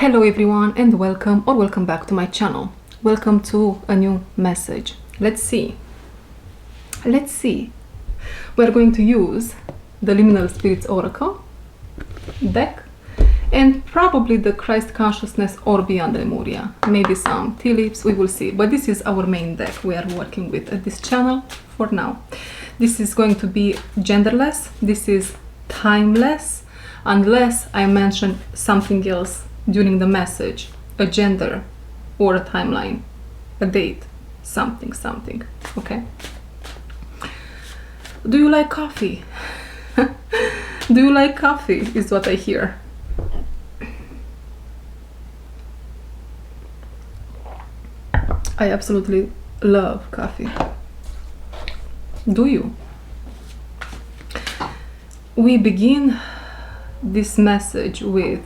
Hello everyone and welcome back to my channel. Welcome to a new message. Let's see. We're going to use the Liminal Spirits Oracle deck and probably the Christ Consciousness or Beyond Lemuria. Maybe some tea leaves, we will see. But this is our main deck we are working with at this channel for now. This is going to be genderless. This is timeless unless I mention something else during the message, a gender or a timeline, a date, something, okay? Do you like coffee? Do you like coffee is what I hear. I absolutely love coffee. Do you? We begin this message with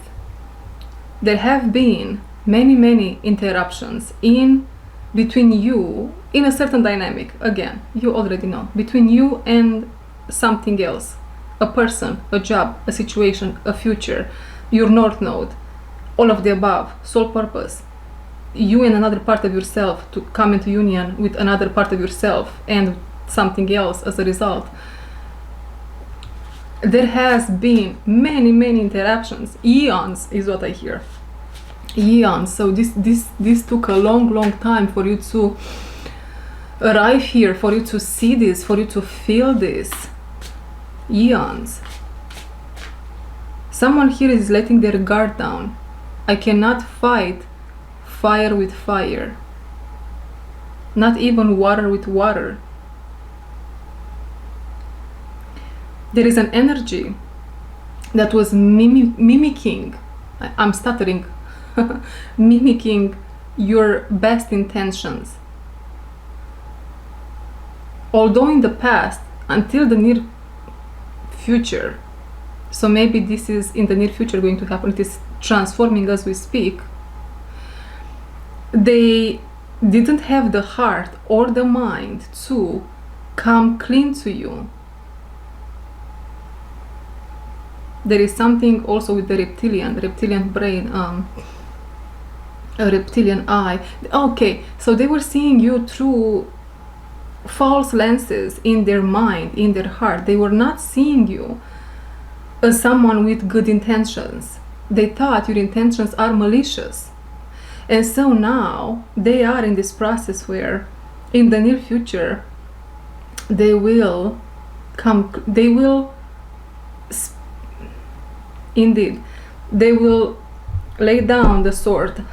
there have been many interruptions in between you in a certain dynamic. Again, you already know, between you and something else, a person, a job, a situation, a future, your north node, all of the above, sole purpose, you and another part of yourself to come into union with another part of yourself and something else as a result. There has been many interruptions. Eons is what I hear. Eons. So this took a long time for you to arrive here, for you to see this, for you to feel this. Eons. Someone here is letting their guard down. I cannot fight fire with fire. Not even water with water. There is an energy that was mimicking, I'm stuttering, mimicking your best intentions. Although in the past, until the near future, so maybe this is in the near future going to happen, it is transforming as we speak, they didn't have the heart or the mind to come clean to you. There is something also with the reptilian brain, a reptilian eye. Okay, so they were seeing you through false lenses in their mind, in their heart. They were not seeing you as someone with good intentions. They thought your intentions are malicious. And so now they are in this process where in the near future they will come, they will indeed, they will lay down the sword.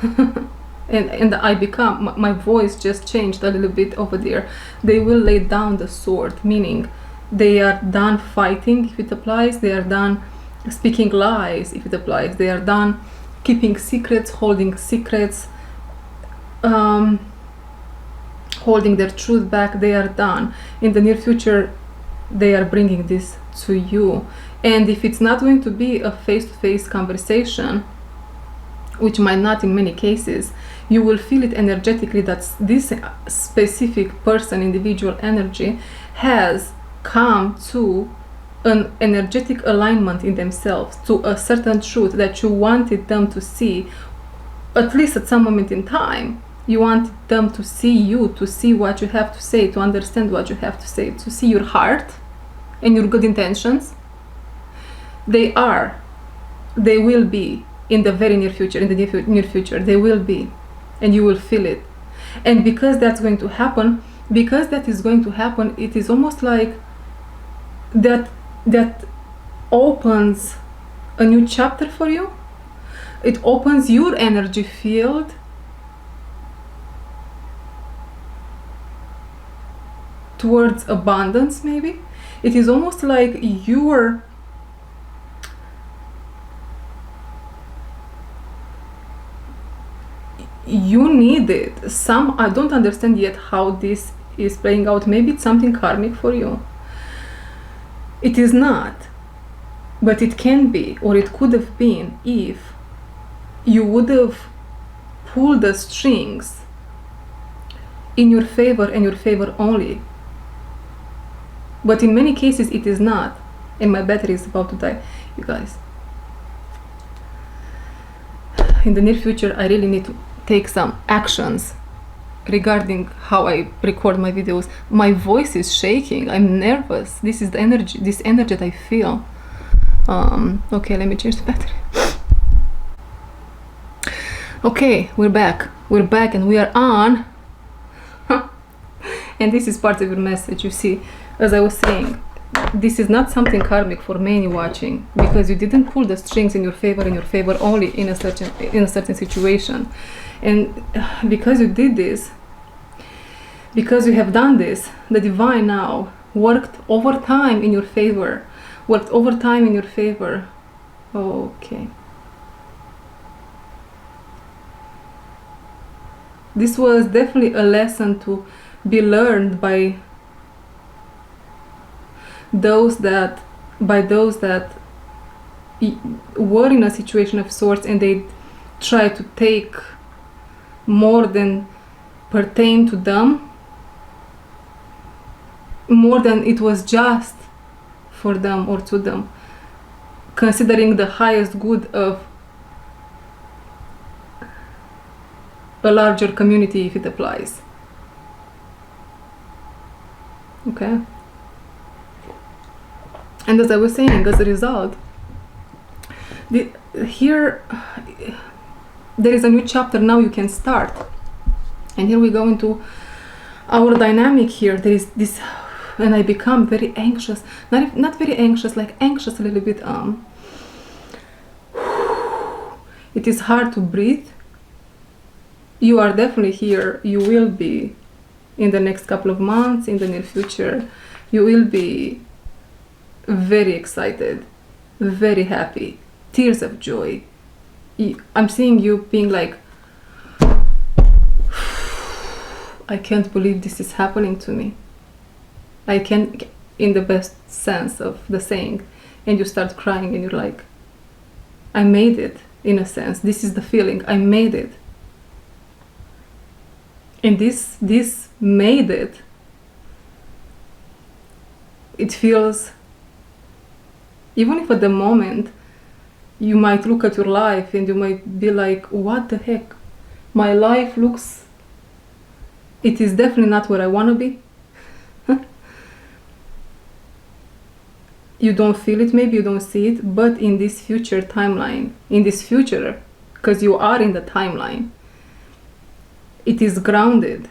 and I become, my voice just changed a little bit over there. They will lay down the sword, meaning they are done fighting if it applies, they are done speaking lies if it applies, they are done keeping secrets, holding secrets, holding their truth back. They are done. In the near future they are bringing this to you. And if it's not going to be a face-to-face conversation, which might not in many cases, you will feel it energetically that this specific person, individual energy, has come to an energetic alignment in themselves, to a certain truth that you wanted them to see, at least at some moment in time. You wanted them to see you, to see what you have to say, to understand what you have to say, to see your heart and your good intentions. They will be in the very near future, in the near future, they will be, and you will feel it. And because that's going to happen, it is almost like that opens a new chapter for you. It opens your energy field towards abundance, maybe. It is almost like you need it. I don't understand yet how this is playing out. Maybe it's something karmic for you. It is not, but it can be, or it could have been, if you would have pulled the strings in your favor and your favor only. But in many cases it is not. And my battery is about to die, you guys. in the near future I really need to take some actions regarding how I record my videos. My voice is shaking, I'm nervous. This is the energy, this energy that I feel. Okay, let me change the battery. Okay, we're back and we are on. And this is part of your message. You see, as I was saying, this is not something karmic for many watching, because you didn't pull the strings in your favor only in a certain situation. And because you did this, because you have done this, the divine now worked overtime in your favor. Okay. This was definitely a lesson to be learned by those that were in a situation of sorts, and they try to take more than pertain to them, more than it was just for them or to them, considering the highest good of a larger community if it applies. Okay? And as I was saying, as a result, here there is a new chapter now you can start. And here we go into our dynamic here. There is this, and I become very anxious. Not very anxious, like anxious a little bit. It is hard to breathe. You are definitely here. You will be in the next couple of months, in the near future. You will be very excited, very happy, tears of joy. I'm seeing you being like, I can't believe this is happening to me. I can't, in the best sense of the saying. And you start crying and you're like, I made it, in a sense. This is the feeling, I made it. And this made it. It feels, even if at the moment you might look at your life and you might be like, what the heck? My life looks, it is definitely not where I want to be. You don't feel it, maybe you don't see it, but in this future timeline, because you are in the timeline, it is grounded,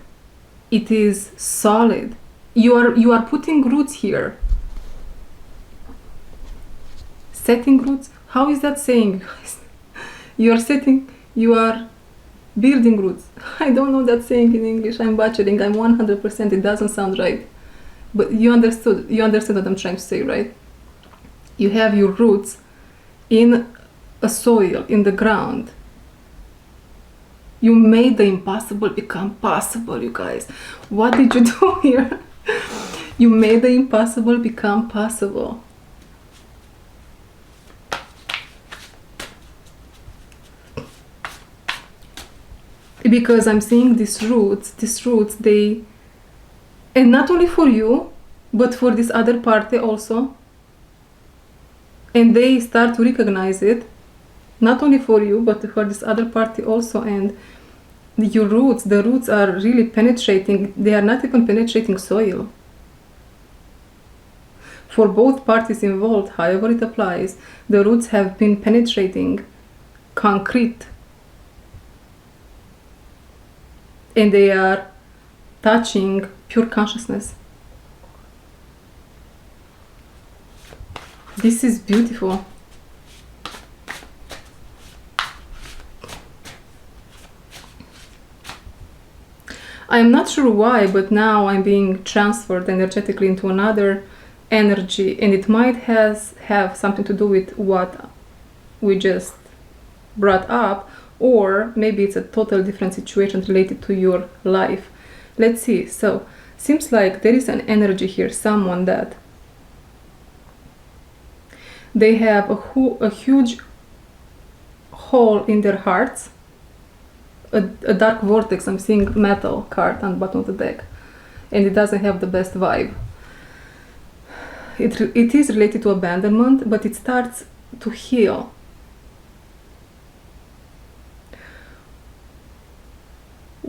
it is solid. You are putting roots here. Setting roots? How is that saying, guys? You are building roots. I don't know that saying in English. I'm butchering. I'm 100%. It doesn't sound right. But you understood what I'm trying to say, right? You have your roots in a soil, in the ground. You made the impossible become possible, you guys. What did you do here? You made the impossible become possible. Because I'm seeing these roots, they, and not only for you, but for this other party also. And they start to recognize it, not only for you, but for this other party also. And your roots, the roots are really penetrating. They are not even penetrating soil. For both parties involved, however it applies, the roots have been penetrating concrete. And they are touching pure consciousness. This is beautiful. I'm not sure why, but now I'm being transferred energetically into another energy, and it might have something to do with what we just brought up, or maybe it's a totally different situation related to your life. Let's see. So, seems like there is an energy here, someone that they have a huge hole in their hearts, a dark vortex. I'm seeing metal card on the bottom of the deck, and it doesn't have the best vibe. It is related to abandonment, but it starts to heal.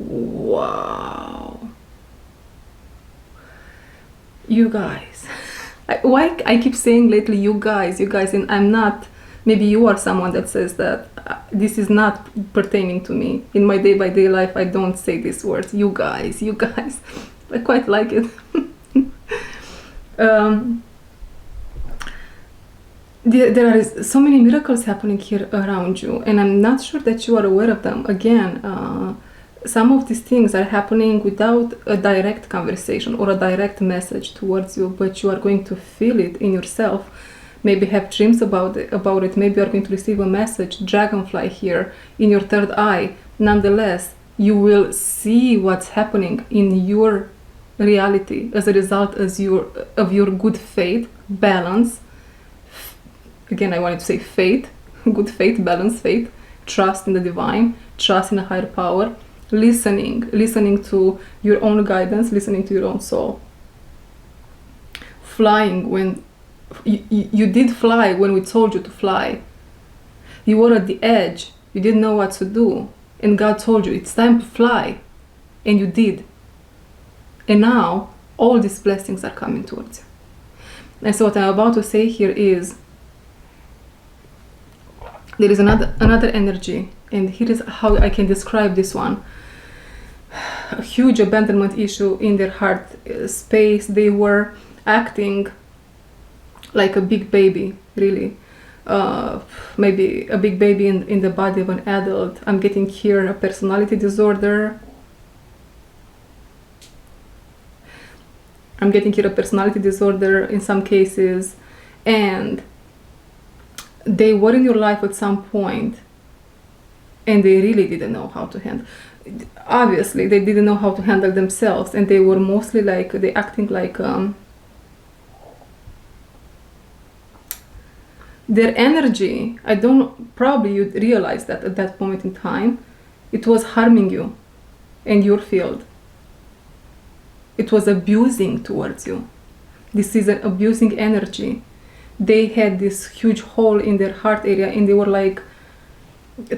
Wow. You guys. Why I keep saying lately you guys, and I'm not, maybe you are someone that says that this is not pertaining to me. In my day-by-day life, I don't say these words, you guys. I quite like it. There are so many miracles happening here around you, and I'm not sure that you are aware of them. Again, some of these things are happening without a direct conversation or a direct message towards you, but you are going to feel it in yourself. Maybe have dreams about it. Maybe you are going to receive a message, dragonfly here, in your third eye. Nonetheless, you will see what's happening in your reality as a result of your good faith, balance. Again, I wanted to say faith, good faith, balanced faith, trust in the divine, trust in a higher power, listening to your own guidance, listening to your own soul. Flying when you did fly when we told you to fly. You were at the edge, you didn't know what to do, and God told you it's time to fly, and you did. And now all these blessings are coming towards you. And so what I'm about to say here is, there is another energy, and here is how I can describe this one. A huge abandonment issue in their heart space. They were acting like a big baby, really. Maybe a big baby in the body of an adult. I'm getting here a personality disorder. In some cases, and they were in your life at some point, and they really didn't know how to handle. Obviously, they didn't know how to handle themselves, and they were mostly acting like their energy. Probably you'd realize that at that moment in time, it was harming you and your field. It was abusing towards you. This is an abusing energy. They had this huge hole in their heart area, and they were like,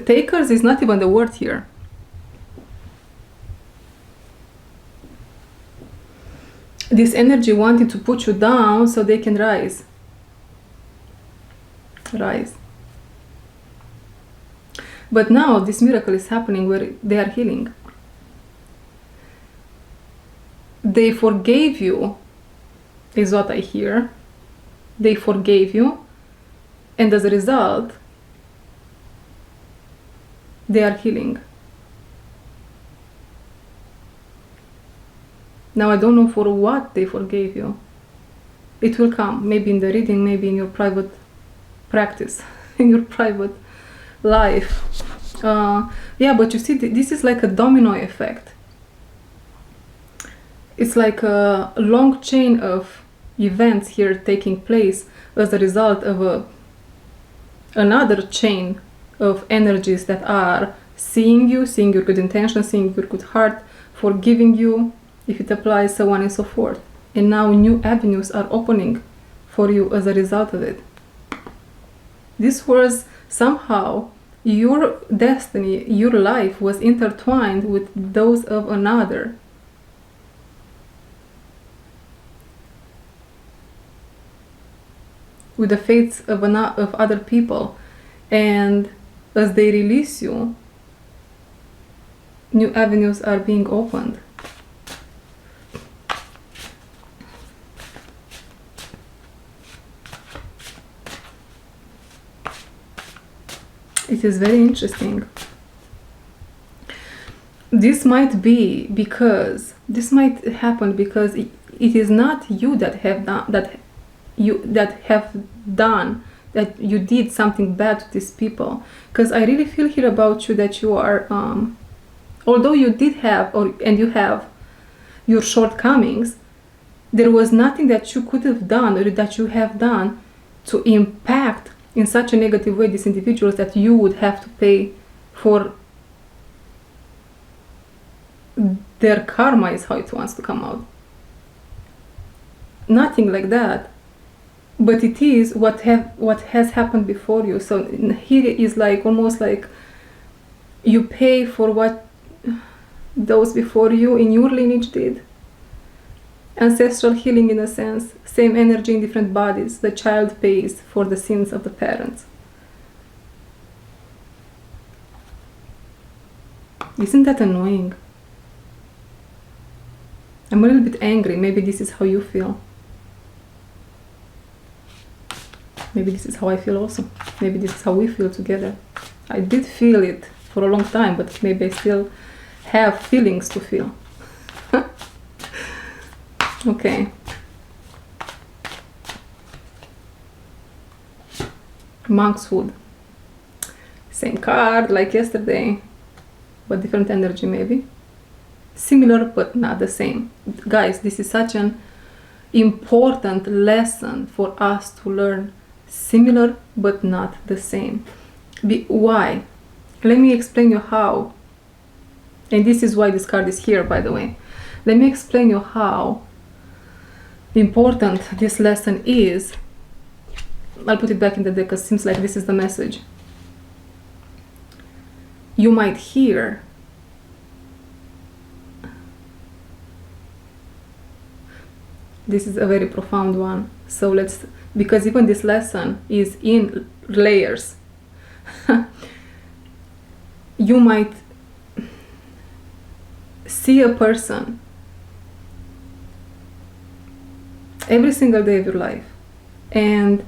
takers is not even the word here. This energy wanted to put you down so they can rise. But now this miracle is happening where they are healing. They forgave you, is what I hear. They forgave you, and as a result, they are healing. Now I don't know for what they forgave you. It will come, maybe in the reading, maybe in your private practice, in your private life. Yeah, but you see, this is like a domino effect. It's like a long chain of events here taking place as a result of another chain of energies that are seeing your good intentions, seeing your good heart, forgiving you if it applies, so on and so forth. And now new avenues are opening for you as a result of it. This was somehow your destiny, your life was intertwined with those of another. With the fates of other people, and as they release you, new avenues are being opened. It is very interesting. This might happen because it is not you that you did something bad to these people. Because I really feel here about you that you are, although you did have, and you have your shortcomings, there was nothing that you could have done or that you have done to impact in such a negative way these individuals that you would have to pay for their karma, is how it wants to come out. Nothing like that. But it is what has happened before you. So here is like almost like you pay for what those before you in your lineage did. Ancestral healing in a sense, same energy in different bodies. The child pays for the sins of the parents. Isn't that annoying? I'm a little bit angry. Maybe this is how you feel. Maybe this is how I feel also. Maybe this is how we feel together. I did feel it for a long time, but maybe I still have feelings to feel. Okay. Monk's Hood. Same card like yesterday, but different energy maybe. Similar but not the same. Guys, this is such an important lesson for us to learn. Similar but not the same. Why? Let me explain you how. And this is why this card is here, by the way. Let me explain you how important this lesson is. I'll put it back in the deck because it seems like this is the message. You might hear this is a very profound one. So because even this lesson is in layers. You might see a person every single day of your life, and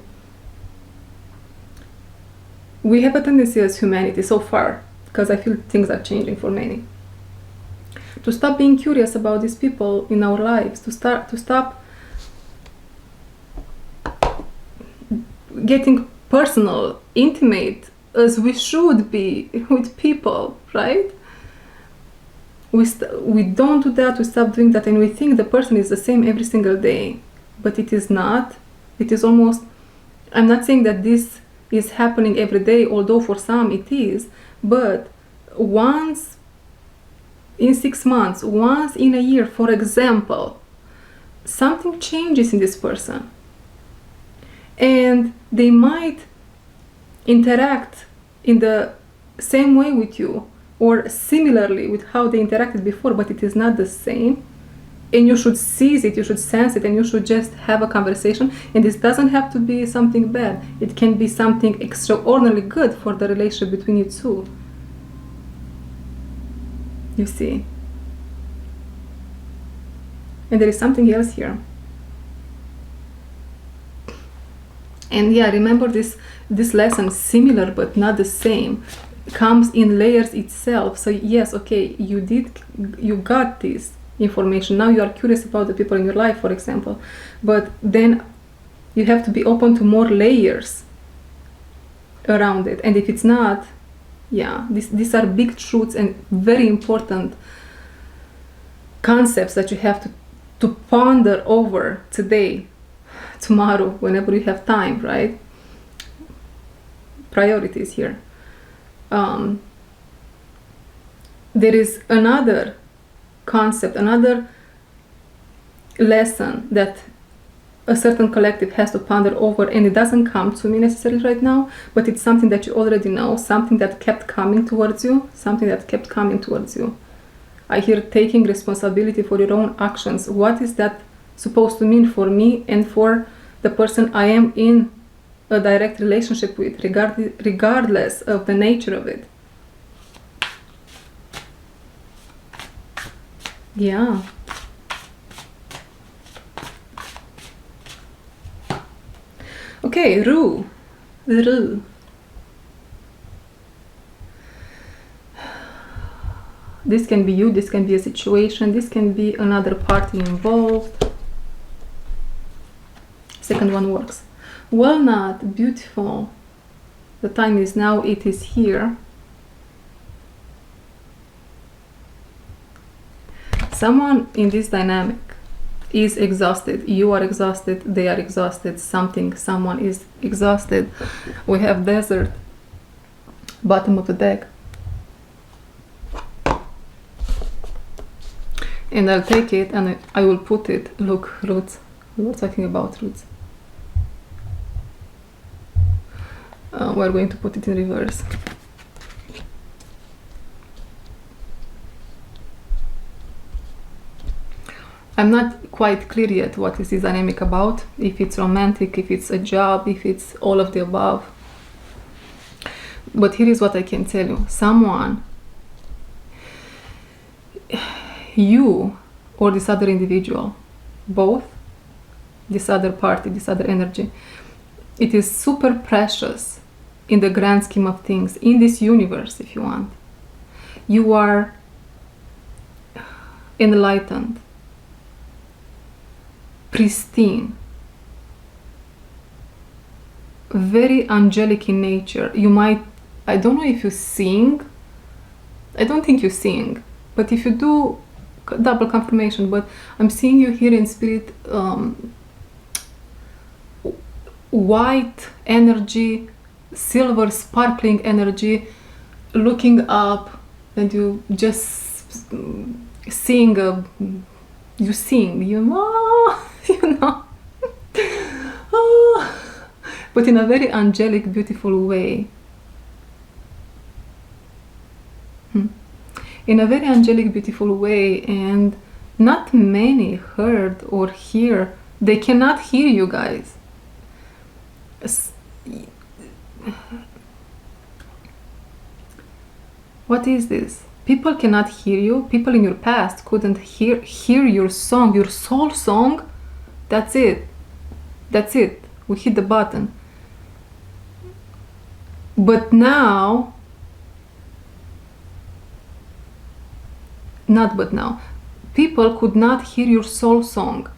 we have a tendency as humanity so far, because I feel things are changing for many, to stop being curious about these people in our lives, to stop getting personal, intimate, as we should be with people, right? We don't do that, we stop doing that, and we think the person is the same every single day, but it is not. It is almost, I'm not saying that this is happening every day, although for some it is, but once in 6 months, once in a year, for example, something changes in this person. And they might interact in the same way with you, or similarly with how they interacted before, but it is not the same. And you should seize it, you should sense it, and you should just have a conversation. And this doesn't have to be something bad. It can be something extraordinarily good for the relationship between you two. You see? And there is something else here. And yeah, remember this lesson, similar but not the same, comes in layers itself. So yes, okay, you got this information. Now you are curious about the people in your life, for example, but then you have to be open to more layers around it. And if it's not, yeah, these are big truths and very important concepts that you have to ponder over today, tomorrow, whenever you have time, right? Priorities here. There is another concept, another lesson that a certain collective has to ponder over, and it doesn't come to me necessarily right now, but it's something that you already know, something that kept coming towards you, I hear taking responsibility for your own actions. What is that supposed to mean for me and for the person I am in a direct relationship with, regardless of the nature of it? Yeah. Okay, Ru. This can be you, this can be a situation, this can be another party involved. Second one works. Walnut, beautiful. The time is now, it is here. Someone in this dynamic is exhausted. You are exhausted, they are exhausted, someone is exhausted. We have desert, bottom of the deck. And I'll take it and I will put it, look, roots. We were talking about roots. We're going to put it in reverse. I'm not quite clear yet what is this dynamic about, if it's romantic, if it's a job, if it's all of the above. But here is what I can tell you. Someone, you or this other individual, both, this other party, this other energy, it is super precious in the grand scheme of things, in this universe, if you want. You are enlightened, pristine, very angelic in nature. You might, I don't know if you sing, I don't think you sing, but if you do, double confirmation, but I'm seeing you here in spirit, white energy, silver sparkling energy, looking up, and you just sing, you sing, you know, you know, oh, but in a very angelic, beautiful way. In a very angelic, beautiful way, and not many heard or hear. They cannot hear you guys. What is this? People cannot hear you. People in your past couldn't hear your song, your soul song. That's it. That's it. We hit the button. But now, not but now, people could not hear your soul song.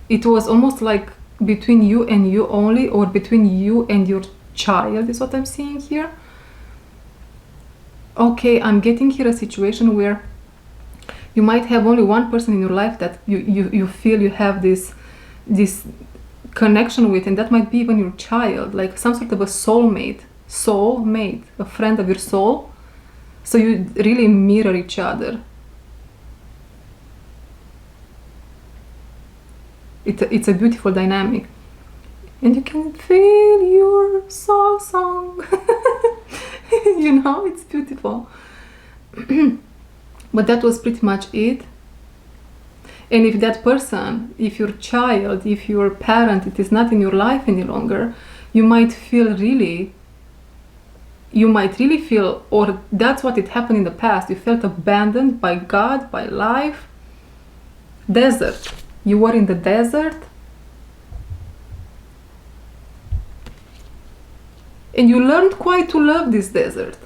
It was almost like between you and you only, or between you and your child, is what I'm seeing here. Okay, I'm getting here a situation where you might have only one person in your life that you feel you have this connection with, and that might be even your child, like some sort of a soulmate, a friend of your soul. So you really mirror each other. It's a beautiful dynamic, and you can feel your soul song. You know, it's beautiful. But that was pretty much it. And if that person, if your child, if your parent, it is not in your life any longer, you might really feel, or that's what it happened in the past, you felt abandoned by God, by life. Desert. You were in the desert, and you learned quite to love this desert.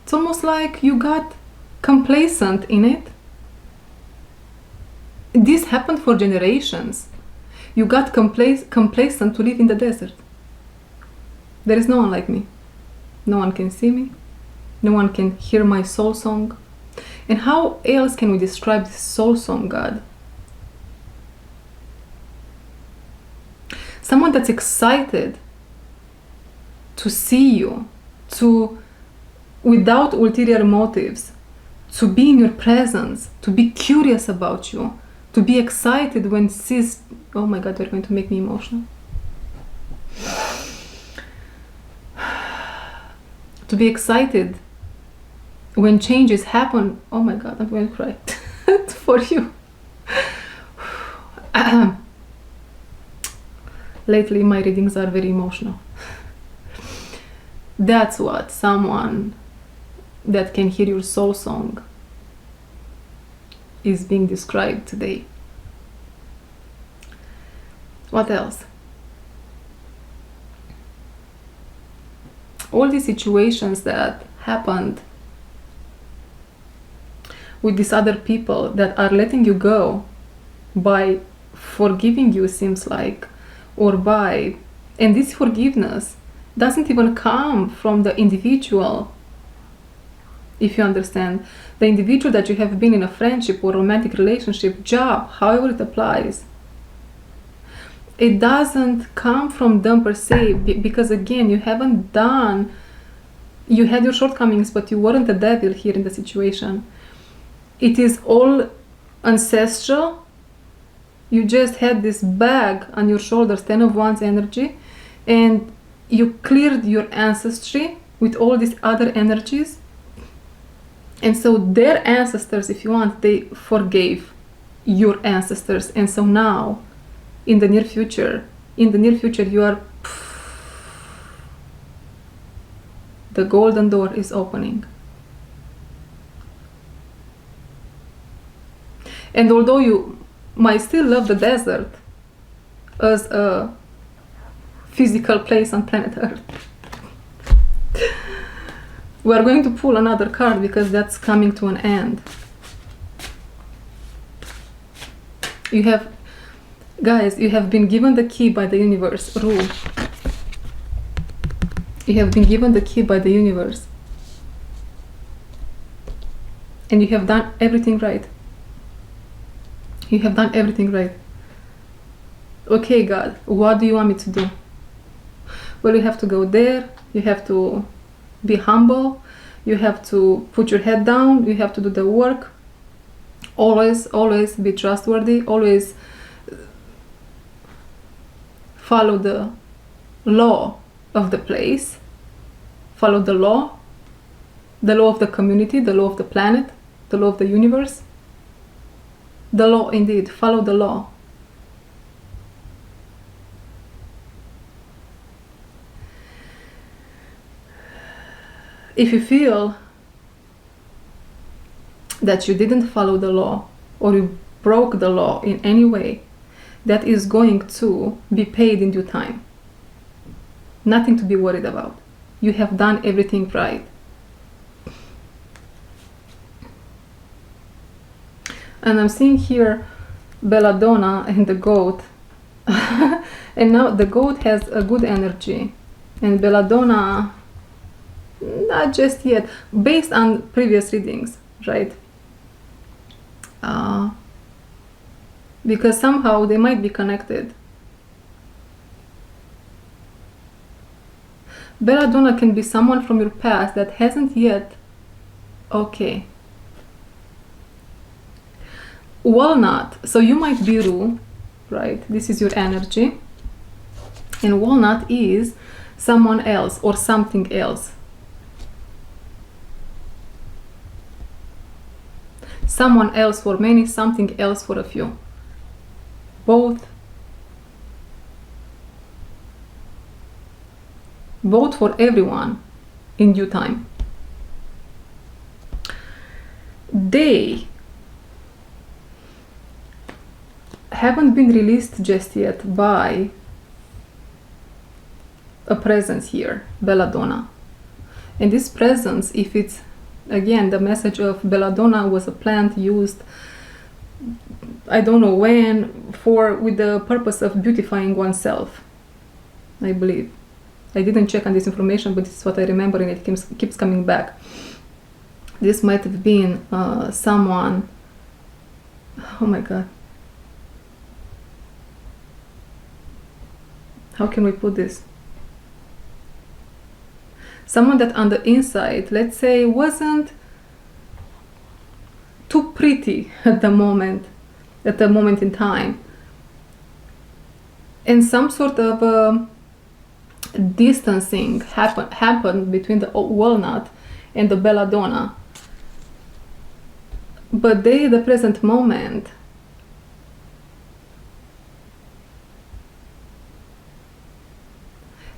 It's almost like you got complacent in it. This happened for generations. You got complacent to live in the desert. There is no one like me. No one can see me. No one can hear my soul song. And how else can we describe this soul song, God? Someone that's excited to see you, without ulterior motives, to be in your presence, to be curious about you, to be excited when sees. Oh my God, you're going to make me emotional. To be excited when changes happen. Oh my God, I'm going to cry for you. Lately, my readings are very emotional. That's what someone that can hear your soul song is being described today. What else? All these situations that happened with these other people that are letting you go by forgiving you, seems like, and this forgiveness doesn't even come from the individual, if you understand, the individual that you have been in a friendship or romantic relationship, job, however it applies. It doesn't come from them per se, because again, you had your shortcomings, but you weren't the devil here in the situation. It is all ancestral. You just had this bag on your shoulders, 10 of Wands energy, and you cleared your ancestry with all these other energies. And so their ancestors, if you want, they forgave your ancestors. And so now, in the near future, you are, the golden door is opening. And although you might still love the desert as a physical place on planet Earth, we are going to pull another card because that's coming to an end. You have, guys, you have been given the key by the universe. Rule. You have been given the key by the universe. And you have done everything right. You have done everything right. Okay, God, what do you want me to do? Well, you have to go there. You have to be humble. You have to put your head down. You have to do the work. Always, always be trustworthy. Always follow the law of the place. Follow the law of the community, the law of the planet, the law of the universe. The law, indeed. Follow the law. If you feel that you didn't follow the law or you broke the law in any way, that is going to be paid in due time. Nothing to be worried about. You have done everything right. And I'm seeing here Belladonna and the goat. And now the goat has a good energy. And Belladonna, not just yet, based on previous readings, right? Because somehow they might be connected. Belladonna can be someone from your past that hasn't yet, okay. Walnut, so you might be Ru, right? This is your energy. And walnut is someone else or something else. Someone else for many, something else for a few. Both for everyone in due time. They haven't been released just yet by a presence here, Belladonna. And this presence, if it's, again, the message of Belladonna was a plant used, I don't know when, with the purpose of beautifying oneself, I believe. I didn't check on this information, but this is what I remember, and it keeps coming back. This might have been someone, oh my God. How can we put this? Someone that on the inside, let's say, wasn't too pretty at the moment in time. And some sort of distancing happened between the walnut and the Belladonna. But they, at the present moment,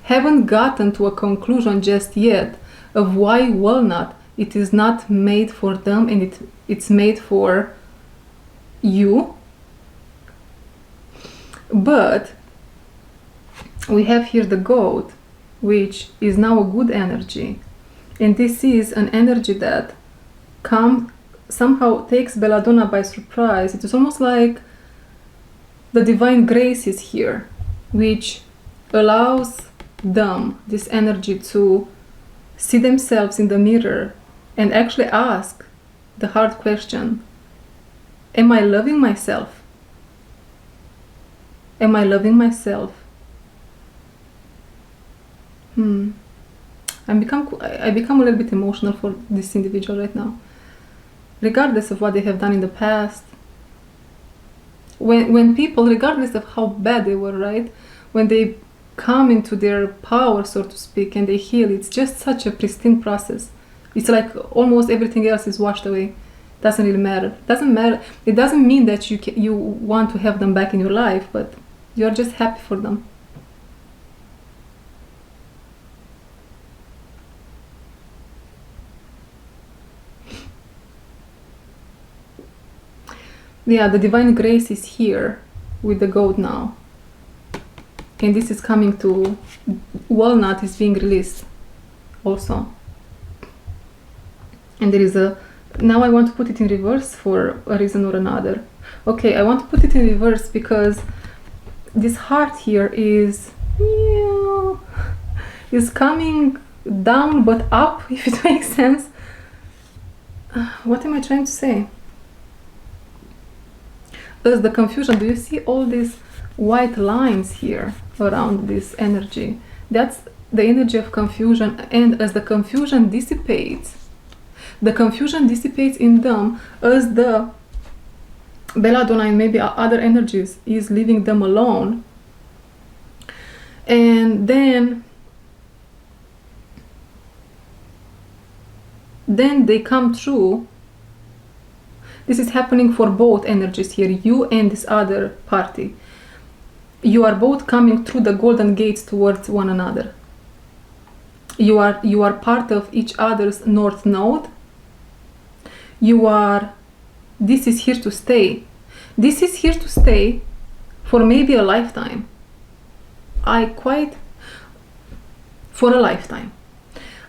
haven't gotten to a conclusion just yet of why walnut, it is not made for them and it's made for you. But we have here the goat, which is now a good energy. And this is an energy that somehow takes Belladonna by surprise. It is almost like the divine grace is here, which allows them, this energy, to see themselves in the mirror and actually ask the hard question: am I loving myself? Am I loving myself? I become a little bit emotional for this individual right now, regardless of what they have done in the past. When people, regardless of how bad they were, right, when they come into their power, so to speak, and they heal, it's just such a pristine process. It's like almost everything else is washed away Doesn't really matter. Doesn't matter. It doesn't mean that you want to have them back in your life, but you're just happy for them. Yeah, the divine grace is here with the goat now. And this is coming to, walnut is being released also. And there is a, now I want to put it in reverse for a reason or another. Okay, I want to put it in reverse because this heart here is coming down but up, if it makes sense. What am I trying to say? There's the confusion. Do you see all these white lines here around this energy? That's the energy of confusion. And as the confusion dissipates in them, as the belladonna and maybe other energies is leaving them alone, and then they come through. This is happening for both energies here, you and this other party. You are both coming through the golden gates towards one another. You are part of each other's north node. This is here to stay. This is here to stay for maybe a lifetime. For a lifetime.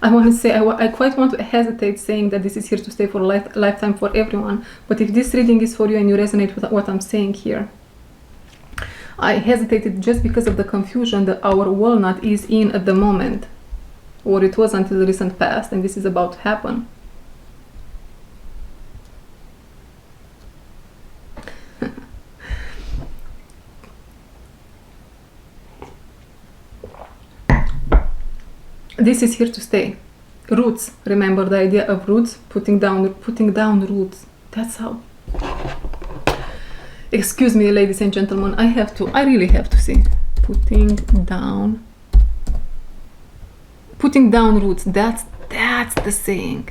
I want to say, I quite want to hesitate saying that this is here to stay for a lifetime for everyone, but if this reading is for you and you resonate with what I'm saying here, I hesitated just because of the confusion that our walnut is in at the moment, or it was until the recent past, and this is about to happen. This is here to stay. Roots. Remember the idea of roots? Putting down roots. That's how. Excuse me, ladies and gentlemen. I really have to say. Putting down roots. That's the saying.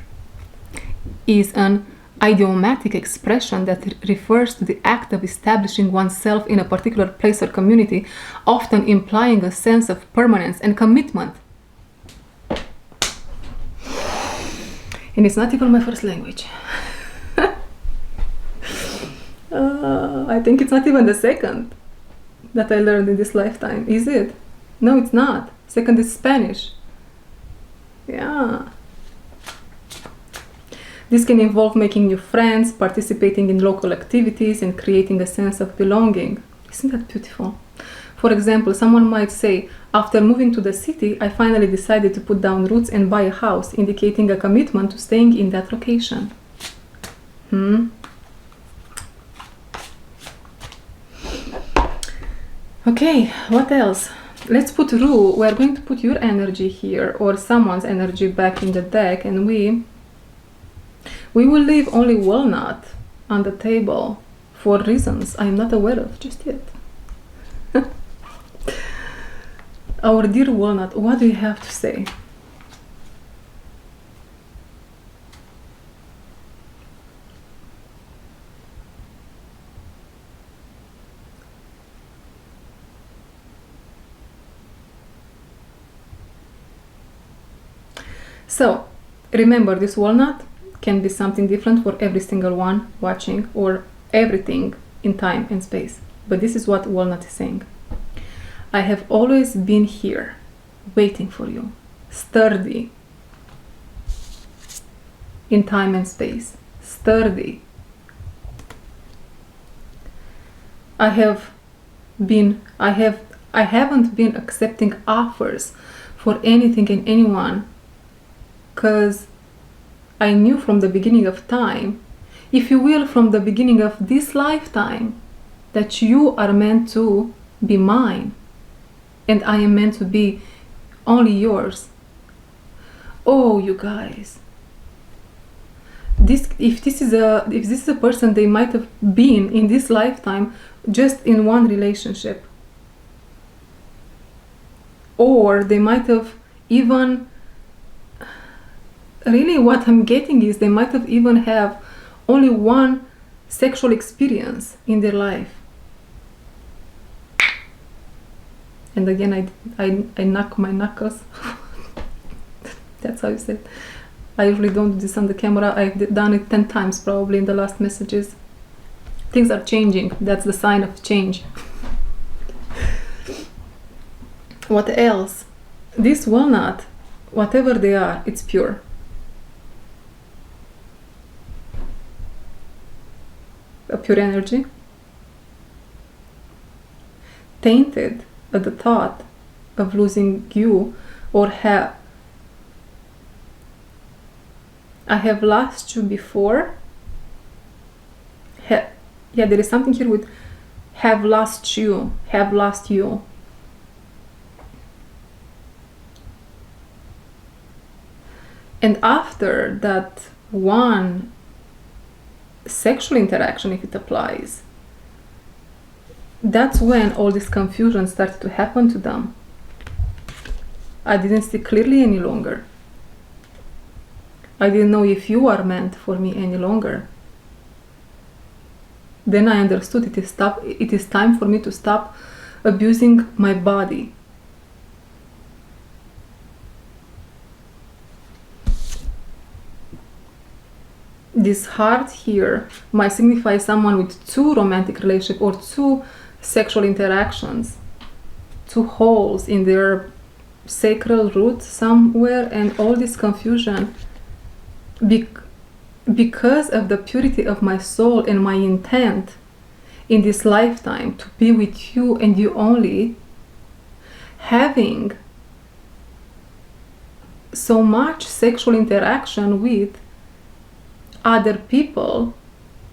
Is an idiomatic expression that refers to the act of establishing oneself in a particular place or community, often implying a sense of permanence and commitment. And it's not even my first language. I think it's not even the second that I learned in this lifetime. Is it? No, it's not. Second is Spanish. Yeah. This can involve making new friends, participating in local activities, and creating a sense of belonging. Isn't that beautiful? For example, someone might say, after moving to the city, I finally decided to put down roots and buy a house, indicating a commitment to staying in that location. Okay, what else? Let's put Rue. We're going to put your energy here, or someone's energy back in the deck, and we will leave only walnut on the table for reasons I'm not aware of just yet. Our dear walnut, what do you have to say? So, remember, this walnut can be something different for every single one watching, or everything in time and space. But this is what walnut is saying. I have always been here, waiting for you, sturdy in time and space, sturdy. I haven't been accepting offers for anything and anyone, because I knew from the beginning of time, if you will, from the beginning of this lifetime, that you are meant to be mine. And I am meant to be only yours. Oh, you guys. If this is a person, they might have been in this lifetime just in one relationship. Or they might have even, really what I'm getting is they might have even have only one sexual experience in their life. And again, I knock my knuckles. That's how you say it. I usually don't do this on the camera. I've done it 10 times probably in the last messages. Things are changing. That's the sign of change. What else? This walnut, whatever they are, it's pure. A pure energy. Tainted at the thought of losing you, or I have lost you before. Yeah, there is something here with have lost you, have lost you. And after that one sexual interaction, if it applies, that's when all this confusion started to happen to them. I didn't see clearly any longer. I didn't know if you are meant for me any longer. Then I understood it is time for me to stop abusing my body. This heart here might signify someone with 2 romantic relationships or 2 sexual interactions, 2 holes in their sacral root somewhere, and all this confusion because of the purity of my soul and my intent in this lifetime to be with you and you only. Having so much sexual interaction with other people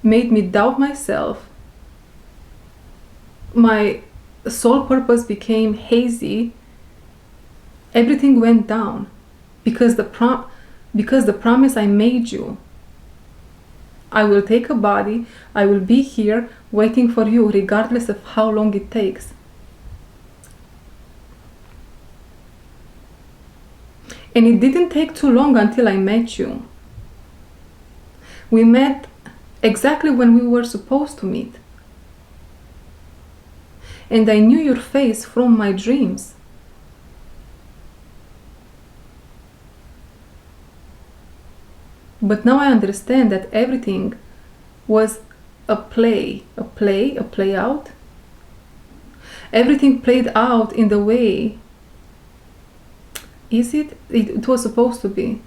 made me doubt myself. My soul purpose became hazy. Everything went down because the promise I made you, I will take a body, I will be here waiting for you regardless of how long it takes. And it didn't take too long until I met you. We met exactly when we were supposed to meet. And I knew your face from my dreams. But now I understand that everything was a play out. Everything played out in the way it was supposed to be.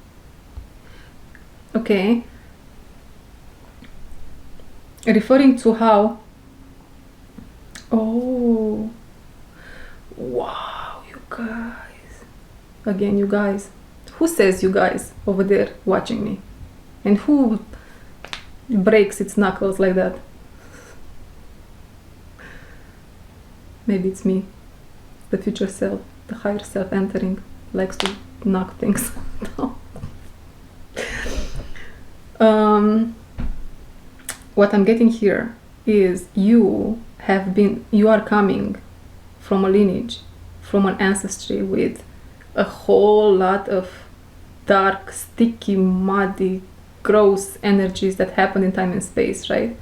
Okay. Referring to how, oh, wow, you guys. Again, you guys. Who says you guys over there watching me? And who breaks its knuckles like that? Maybe it's me, the future self, the higher self entering, likes to knock things down. What I'm getting here is you are coming from a lineage, from an ancestry with a whole lot of dark, sticky, muddy, gross energies that happen in time and space, right?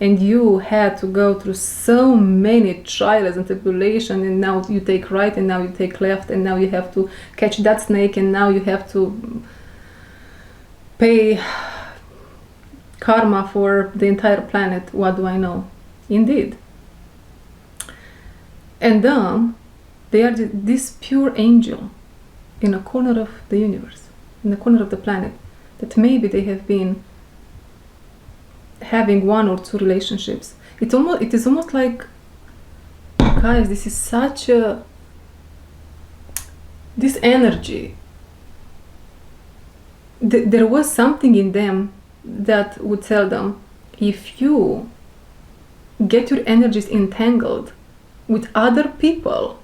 And you had to go through so many trials and tribulations, and now you take right, and now you take left, and now you have to catch that snake, and now you have to pay karma for the entire planet. What do I know? Indeed. And then they are this pure angel in a corner of the universe, in the corner of the planet, that maybe they have been having 1 or 2 relationships. It is almost like, guys, this is such this energy. There was something in them that would tell them, if you get your energies entangled with other people,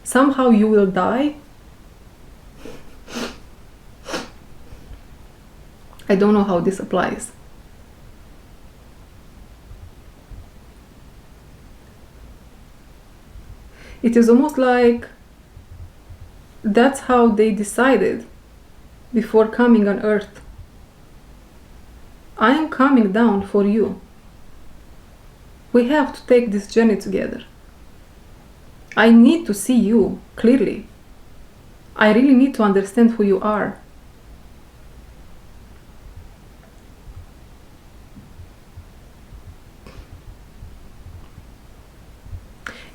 somehow you will die. I don't know how this applies. It is almost like that's how they decided before coming on Earth. I am coming down for you. We have to take this journey together. I need to see you clearly. I really need to understand who you are.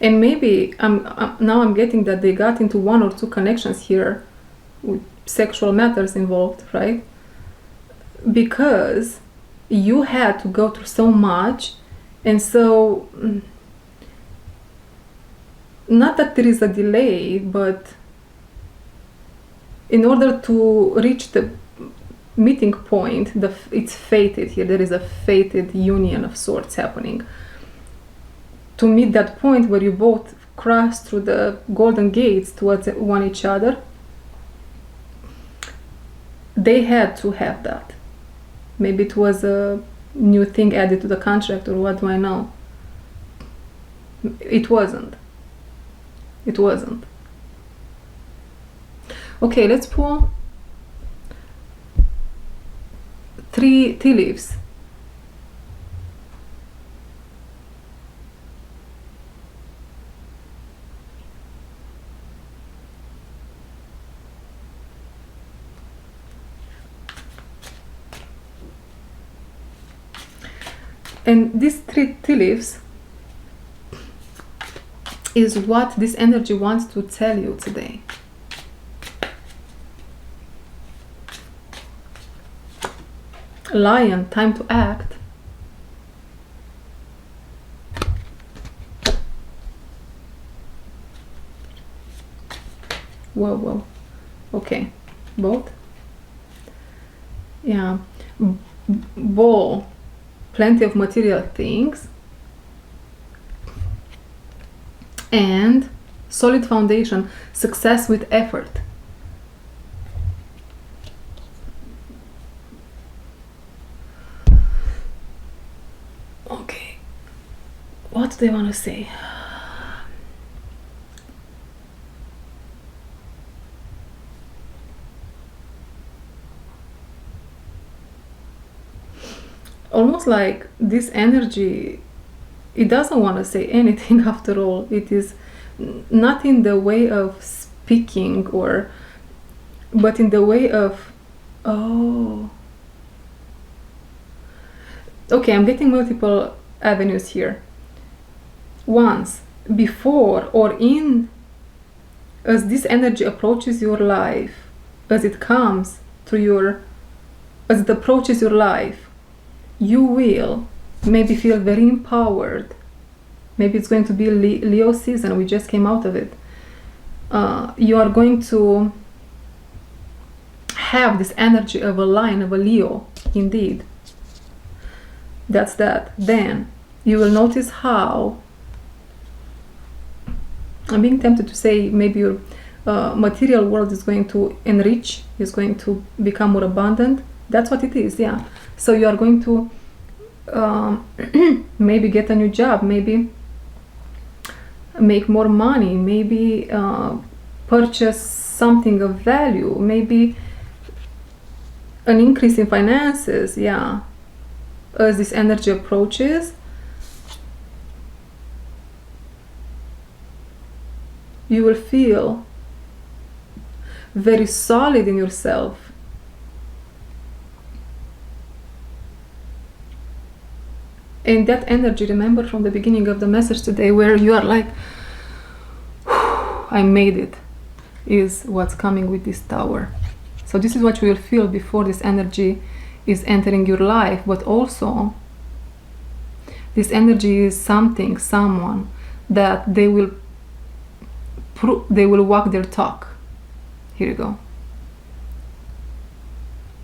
And maybe now I'm getting that they got into one or two connections here with sexual matters involved, right? Because you had to go through so much, and so not that there is a delay, but in order to reach the meeting point, it's fated here. There is a fated union of sorts happening. To meet that point where you both cross through the golden gates towards one each other, they had to have that. Maybe it was a new thing added to the contract, or what do I know? It wasn't. It wasn't. Okay, let's pull 3 tea leaves. And these 3 tea leaves is what this energy wants to tell you today. Lion, time to act. Whoa, whoa. Okay, both. Yeah. Ball, plenty of material things. And solid foundation, success with effort. Okay, what do they want to say? Almost like this energy, it doesn't want to say anything after all. It is not in the way of speaking, or but in the way of, oh, okay, I'm getting multiple avenues here. Once, before or in, as this energy approaches your life, as it comes to your, as it approaches your life, you will maybe feel very empowered. Maybe it's going to be Leo season. We just came out of it. You are going to have this energy of a lion, of a Leo, indeed. That's that. Then you will notice how, I'm being tempted to say maybe your material world is going to enrich, is going to become more abundant. That's what it is, yeah. So you are going to maybe get a new job, maybe make more money, maybe purchase something of value, maybe an increase in finances, yeah. As this energy approaches, you will feel very solid in yourself. And that energy, remember from the beginning of the message today, where you are like, I made it, is what's coming with this tower. So this is what you will feel before this energy is entering your life. But also, this energy is something, someone that they will walk their talk. Here you go.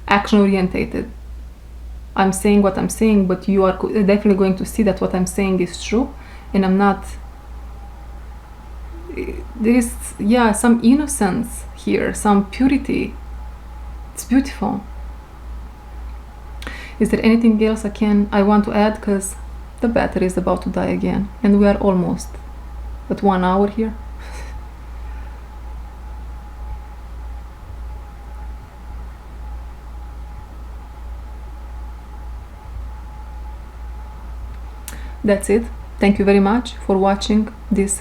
Action orientated. I'm saying what I'm saying, but you are definitely going to see that what I'm saying is true, and I'm not. There is, yeah, some innocence here, some purity. It's beautiful. Is there anything else I want to add? Because the battery is about to die again, and we are almost at 1 hour here. That's it. Thank you very much for watching this